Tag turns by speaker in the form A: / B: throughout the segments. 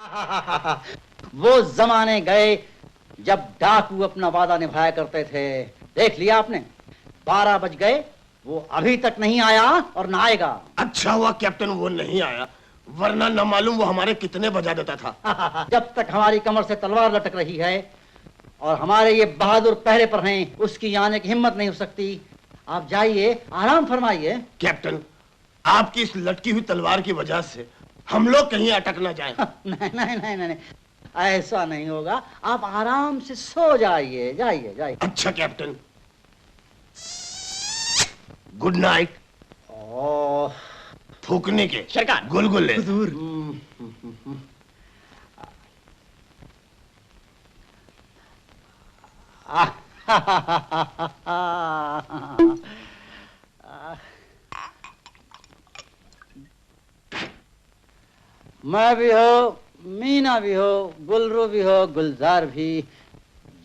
A: वो जमाने गए जब डाकू अपना वादा निभाया करते थे। देख लिया आपने, 12 बज गए, वो अभी तक नहीं आया और ना आएगा।
B: अच्छा हुआ कैप्टन वो नहीं आया, वरना न मालूम वो हमारे कितने बजा देता था।
A: जब तक हमारी कमर से तलवार लटक रही है और हमारे ये बहादुर पहरे पर हैं, उसकी आने की हिम्मत नहीं हो सकती। आप जाइए, आराम फरमाइए।
B: कैप्टन, आपकी इस लटकी हुई तलवार की वजह से हम लोग कहीं अटक ना जाएं।
A: नहीं नहीं नहीं नहीं, ऐसा नहीं होगा। आप आराम से सो जाइए, जाइए जाइए।
B: अच्छा कैप्टन, गुड नाइट।
A: ओह,
B: थूकने के
C: सरकार
B: गुलगुले।
A: मैं भी हो, मीना भी हो, गुलरू भी हो, गुलजार भी,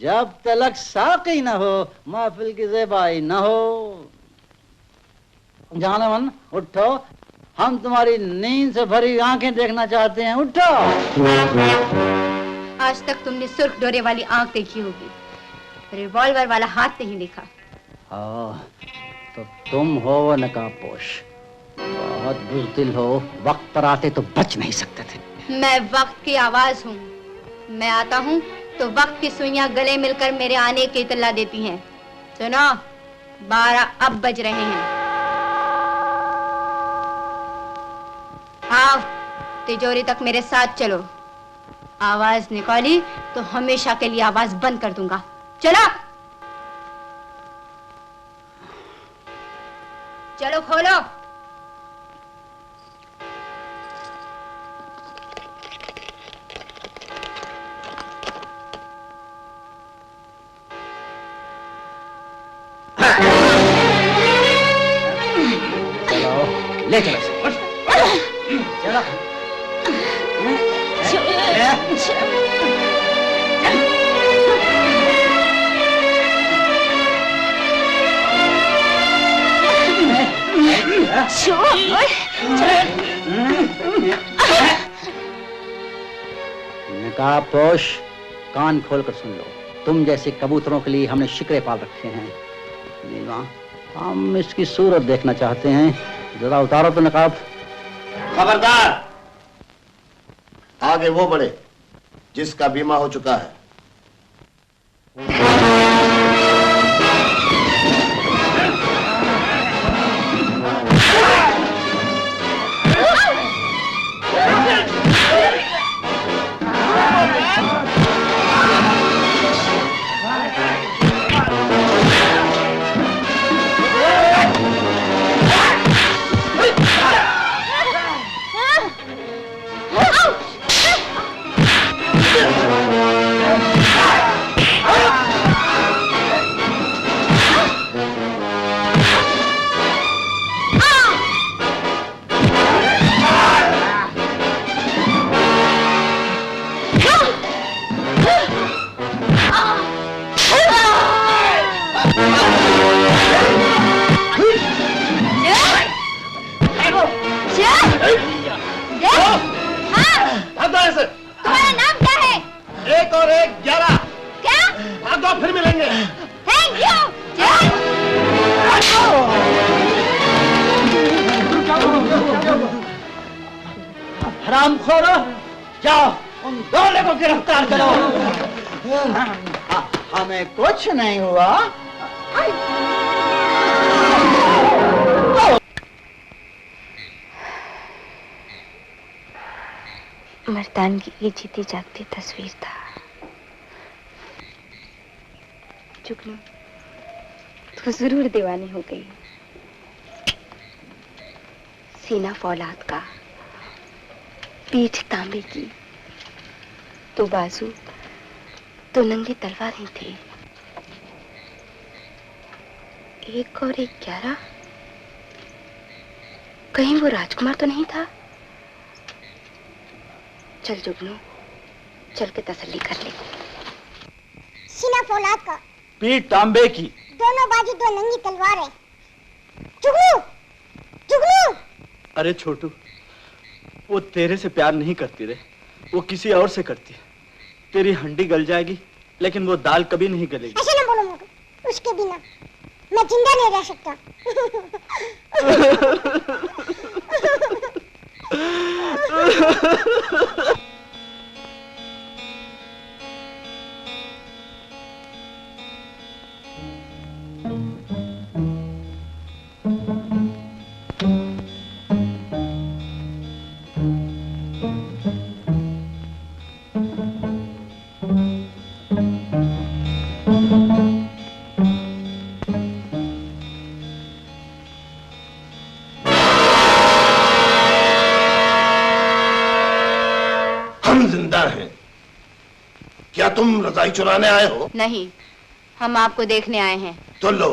A: जब तलक साकी न हो, महफिल की ज़ेबाई न हो। जानमन उठो, हम तुम्हारी नींद से भरी आंखें देखना चाहते हैं, उठो।
D: आज तक तुमने सुर्ख डोरे वाली आंख देखी होगी, रिवॉल्वर वाला हाथ नहीं देखा।
A: तो तुम हो वो नकाबपोश, बहुत बुज़दिल हो, वक्त पर आते तो बच नहीं सकते थे।
D: मैं वक्त की आवाज हूँ, मैं आता हूँ तो वक्त की सुइयां गले मिलकर मेरे आने की इत्तला देती हैं। सुनो, 12 अब बज रहे हैं। आओ, तिजोरी तक मेरे साथ चलो। आवाज निकाली तो हमेशा के लिए आवाज बंद कर दूंगा। चलो चलो, खोलो।
A: चलो, ले चलो, चलो। नकाबपोश, कान खोलकर सुन लो। तुम जैसे कबूतरों के लिए हमने शिकरे पाल रखे हैं। नीलवा, हम इसकी सूरत देखना चाहते हैं। जरा उतारो तो नकाब।
B: खबरदार, आगे वो बढ़े जिसका बीमा हो चुका है।
D: तुम्हारा नाम क्या है?
B: 1 और 1 11।
D: क्या?
B: भागो, फिर मिलेंगे।
D: Thank you.
A: हरामखोरो, जाओ उन दोनों को गिरफ्तार करो। हमें कुछ नहीं हुआ।
D: मर्दानगी ये जीती जागती तस्वीर था। जुगनू, तू जरूर दीवानी हो गई। सीना फौलाद का, पीठ तांबे की, तो बाजू तो नंगी तलवार ही थी। 1 और 1 11। कहीं वो राजकुमार तो नहीं था? चल जुगनू, चल के तसल्ली कर ले।
E: सीना फौलाद का,
A: पीठ तांबे की,
E: दोनों बाजू 2 नंगी तलवार है। जुगनू, जुगनू।
C: अरे छोटू, वो तेरे से प्यार नहीं करती रे, वो किसी और से करती है। तेरी हंडी गल जाएगी लेकिन वो दाल कभी नहीं गलेगी।
E: ऐसे ना बोलो मोटू, उसके बिना मैं जिंदा नहीं रह सकता।
B: क्या तुम रजाई चुराने आए हो?
D: नहीं, हम आपको देखने आए हैं।
B: तो लो,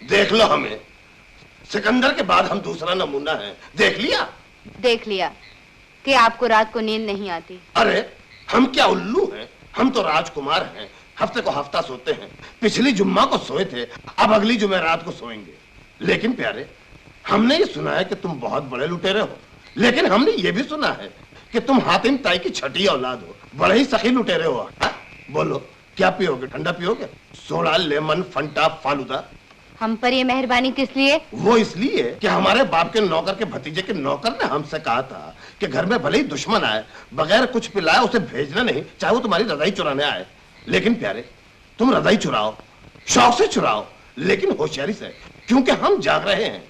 B: देख लो हमें। सिकंदर के बाद हम दूसरा नमूना है। देख लिया?
D: देख लिया कि आपको रात को नींद नहीं आती।
B: अरे हम क्या उल्लू हैं? हम तो राजकुमार हैं। हफ्ते को हफ्ता सोते हैं। पिछली जुम्मा को सोए थे, अब अगली जुमेरात को सोएंगे। लेकिन प्यारे, हमने ये सुना है कि तुम बहुत बड़े लुटेरे हो, लेकिन हमने ये भी सुना है कि तुम हातिम ताई की छठी औलाद हो। बड़े ही सखी लुटेरे हो। बोलो, क्या पियोगे? ठंडा पियोगे? Soda, lemon, Fanta, falooda?
D: हम पर ये मेहरबानी किस लिए?
B: वो इसलिए कि हमारे बाप के नौकर के भतीजे के नौकर ने हमसे कहा था कि घर में भले ही दुश्मन आए, बगैर कुछ पिलाए उसे भेजना नहीं, चाहे वो तुम्हारी रजाई चुराने आए। लेकिन प्यारे, तुम रजाई चुराओ, शौक से चुराओ, लेकिन होशियारी से, क्योंकि हम जाग रहे हैं।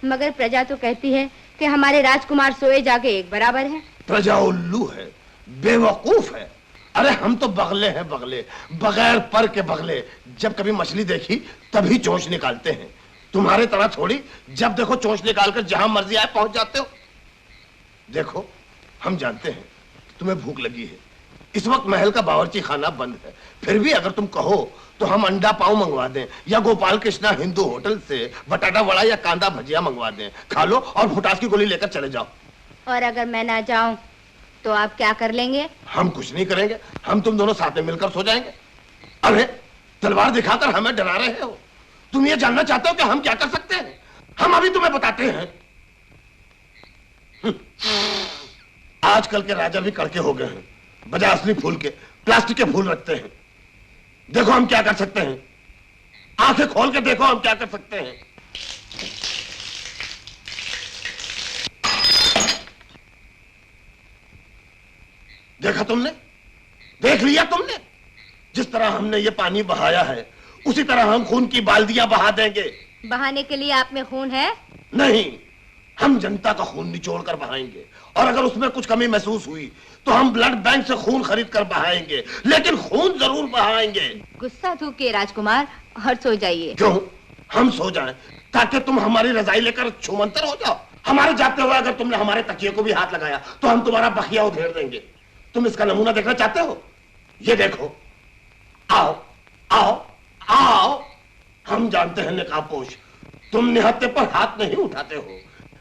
D: मगर प्रजा तो कहती है कि हमारे राजकुमार सोए जागे एक बराबर है।
B: प्रजा उल्लू है, बेवकूफ है। अरे हम तो बगले हैं, बगले, बगैर पर के बगले। जब कभी मछली देखी तभी चोंच निकालते हैं। तुम्हारे तरह थोड़ी जब देखो चोंच निकालकर जहां मर्जी आए पहुंच जाते हो। देखो, हम जानते हैं तुम्हें भूख लगी है। इस वक्त महल का बावर्ची खाना बंद है, फिर भी अगर तुम कहो तो हम अंडा पाव मंगवा दें, या गोपाल कृष्णा हिंदू होटल से बटाटा वड़ा या कांदा भजिया मंगवा दें। खा लो और फुटास की गोली लेकर चले जाओ।
D: और अगर मैं ना जाऊं तो आप क्या कर लेंगे?
B: हम कुछ नहीं करेंगे, हम तुम दोनों साथ में मिलकर सो जाएंगे। अरे तलवार दिखाकर हमें डरा रहे हो? तुम ये जानना चाहते हो कि हम क्या कर सकते हैं? हम अभी तुम्हें बताते हैं। आजकल के राजा भी कड़के हो गए हैं, बजाय असली फूल के प्लास्टिक के फूल रखते हैं। देखो हम क्या कर सकते हैं, आंखें खोल के देखो हम क्या कर सकते हैं। देखा तुमने? देख लिया तुमने? जिस तरह हमने ये पानी बहाया है, उसी तरह हम खून की बाल्दियां बहा देंगे।
D: बहाने के लिए आप में खून है?
B: नहीं, हम जनता का खून निचोड़ कर बहाएंगे, और अगर उसमें कुछ कमी महसूस हुई तो हम ब्लड बैंक से खून खरीद कर बहाएंगे, लेकिन खून जरूर बहाएंगे।
D: गुस्सा थूकिए राजकुमार और सो जाइए।
B: क्यों? हम सो जाएं ताकि तुम हमारी रजाई लेकर छूमंतर हो जाओ? हमारे जाते हुए अगर तुमने हमारे तकिए को भी हाथ लगाया तो हम तुम्हारा बखिया उधेड़ देंगे। तुम इसका नमूना देखना चाहते हो? ये देखो, आओ आओ आओ। हम जानते हैं नकाबपोश, तुम निहत्ते पर हाथ नहीं उठाते हो,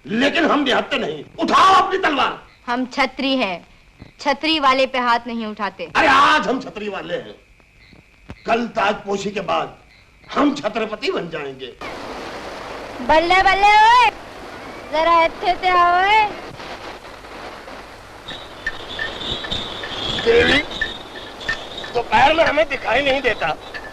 B: लेकिन हम निहत्ते नहीं। उठाओ अपनी तलवार।
D: हम छतरी हैं, छतरी वाले पे हाथ नहीं उठाते।
B: अरे आज हम छतरी वाले हैं, कल ताजपोशी के बाद हम छत्रपति बन जाएंगे।
D: बल्ले बल्ले ओए, जरा अच्छे से आओ।
B: देवी, दोपहर में हमें दिखाई नहीं देता,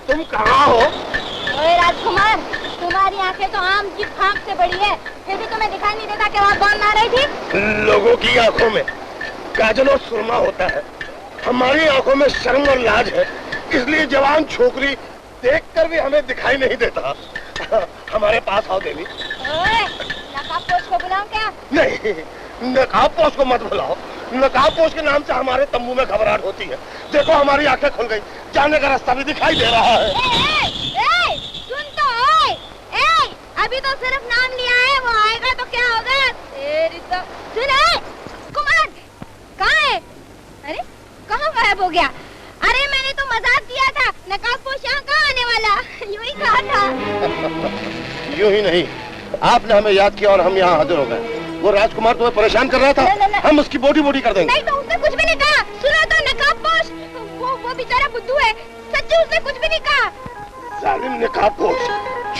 B: तुम कहाँ हो?
D: ओए राजकुमार, तुम्हारी आंखें तो आम की फांक से बड़ी है, फिर भी तुम्हें दिखाई नहीं देता कि वहाँ कौन मार रही थी?
B: लोगों की आंखों में काजल और सुरमा होता है, हमारी आंखों में शर्म और लाज है, इसलिए जवान छोकरी देखकर भी हमें दिखाई नहीं देता। हमारे पास आओ देवी।
D: ओए, नकाबपोश को बुलाऊं क्या?
B: नहीं, नकाबपोश को मत बुलाओ। नकाबपोश के नाम से हमारे तंबू में घबराहट होती है। देखो हमारी आंखें खुल गई, जाने का रास्ता भी दिखाई दे रहा है।
D: ए, सुन तो ओए, अभी तो सिर्फ नाम लिया है, वो आएगा तो क्या होगा? तेरी तो सुन। कुमार कहाँ है? अरे कहाँ गायब हो गया? अरे मैंने तो मजाक किया था, नकाबपोश यहाँ कहाँ आने वाला? यूं ही कहा था।
B: यूं ही नहीं, आपने हमें याद किया और हम यहाँ हाजिर हो गए। वो राजकुमार तुम्हें परेशान कर रहा था, हम उसकी बोटी बोटी कर देंगे।
D: नहीं तो उसने कुछ भी नहीं कहा। सुनो तो नकाबपोश, वो बेचारा बुद्धू है, सच्ची उसने कुछ भी नहीं कहा।
B: जालिम नकाबपोश,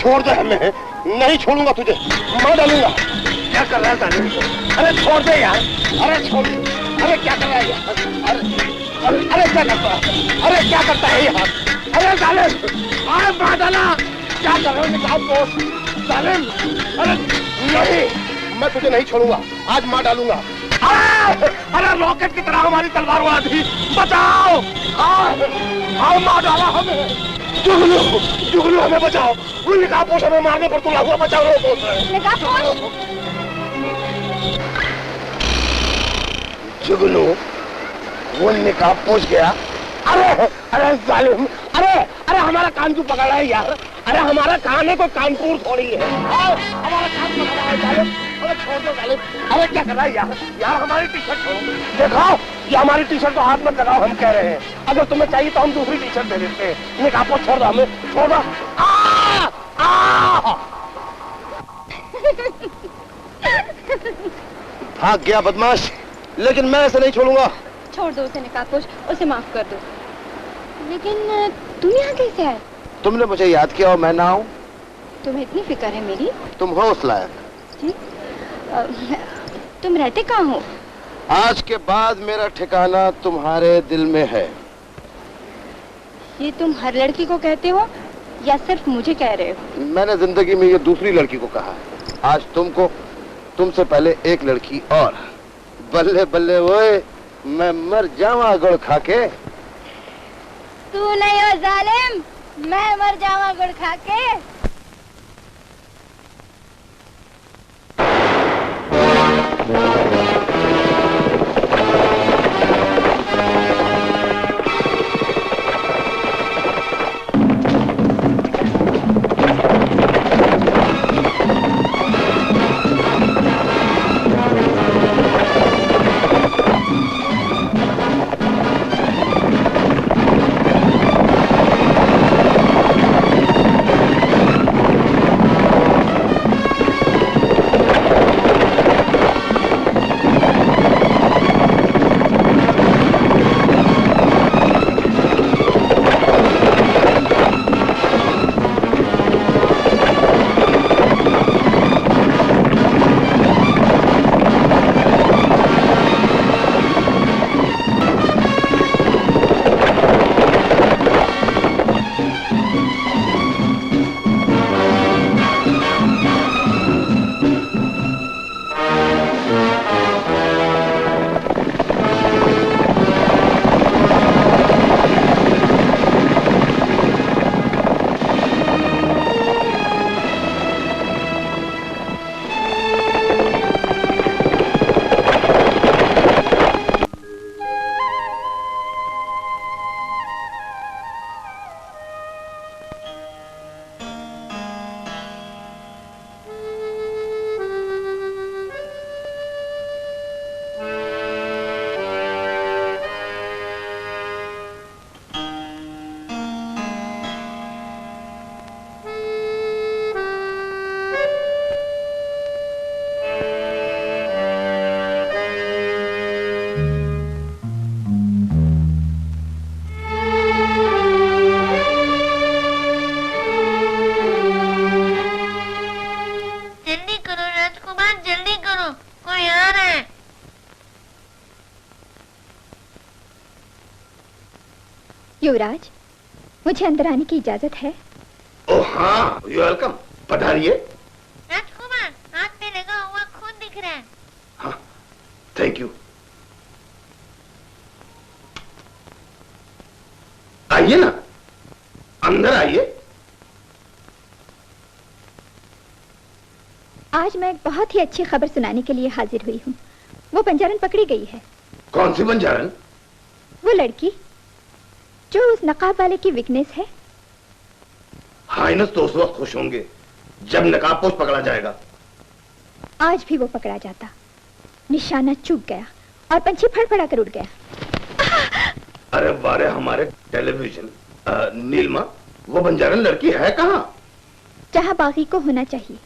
B: छोड़ दे हमें। नहीं छोड़ूंगा तुझे, मार डालूंगा। क्या कर रहा है जालिम? अरे छोड़ दे यार, अरे छोड़, अरे क्या कर रहा है यार? अरे क्या करता है? अरे क्या करता है यार? अरे जालिम, आए मार डाला। क्या कर रहे हो? निकाल पोस्ट जालिम। अरे नहीं, मैं तुझे नहीं छोड़ूंगा, आज मार डालूंगा। अरे रॉकेट की तरह हमारी तलवार उड़ा दी, बचाओ। आओ मार डाला हमें। जुगनू, जुगनू हमें बचाओ। वो निकापोश हमें मारने पर तुला हुआ, बचाओ
D: निकापोश।
B: जुगनू, वो निकापोश गया। अरे अरे जालिम, अरे हमारा कान क्यों पकड़ रहा है यार? अरे हमारा कान है, कोई कानपुर थोड़ी है। हमारा कान पकड़ रहा है जालिम। अरे छोड़ दो जालिम। अरे क्या कर रहा है यार? यार हमारी टी शर्ट छोड़ो। देखो, ये हमारी टी शर्ट को हाथ मत लगाओ, हम कह रहे हैं। अगर तुम्हें चाहिए तो हम दूसरी टी शर्ट दे देते हैं। निकापोश छोड़ दो हमें, छोड़ दो। भाग गया बदमाश, लेकिन मैं ऐसे नहीं छोड़ूंगा।
D: छोड़ दो उसे निकापोश, उसे माफ कर दो। लेकिन तुम यहाँ कैसे आए?
B: तुमने मुझे याद किया और मैं ना आऊं?
D: तुम्हें इतनी फिक्र है मेरी?
B: तुम हो उस लायक।
D: जी? तुम रहते कहाँ हो?
B: आज के बाद मेरा ठिकाना तुम्हारे दिल में है।
D: ये तुम हर लड़की को कहते हो या सिर्फ मुझे कह रहे हो?
B: मैंने जिंदगी में ये दूसरी लड़की को कहा है। आज तुमको, तुमसे पहले एक लड़की और। बल्ले बल्ले ओए, मैं मर जावा गुड़ खा के।
D: तू नहीं हो जालिम, मैं मर जावा गुड़ खा के।
E: युवराज, मुझे अंदर आने की इजाजत है?
B: ओह हाँ, वेलकम। पधारिए।
D: राजकुमार, हाथ में लगा हुआ खून दिख रहा है।
B: हाँ, थैंक यू। आइए ना, अंदर आइए।
E: आज मैं एक बहुत ही अच्छी खबर सुनाने के लिए हाजिर हुई हूँ। वो बंजारन पकड़ी गई है।
B: कौन सी बंजारन?
E: वो लड़की जो उस नकाब वाले की वीकनेस है।
B: हाइनस तो उस वक्त खुश होंगे जब नकाबपोश पकड़ा जाएगा।
E: आज भी वो पकड़ा जाता, निशाना चूक गया और पंछी फड़फड़ा कर उड़ गया।
B: अरे वारे हमारे टेलीविजन। नीलमा, वो बंजारन लड़की है कहाँ?
E: जहाँ बागी को होना चाहिए।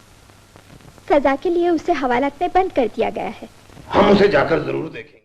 E: सजा के लिए उसे हवालात में बंद कर दिया गया है।
B: हम उसे जाकर जरूर देखेंगे।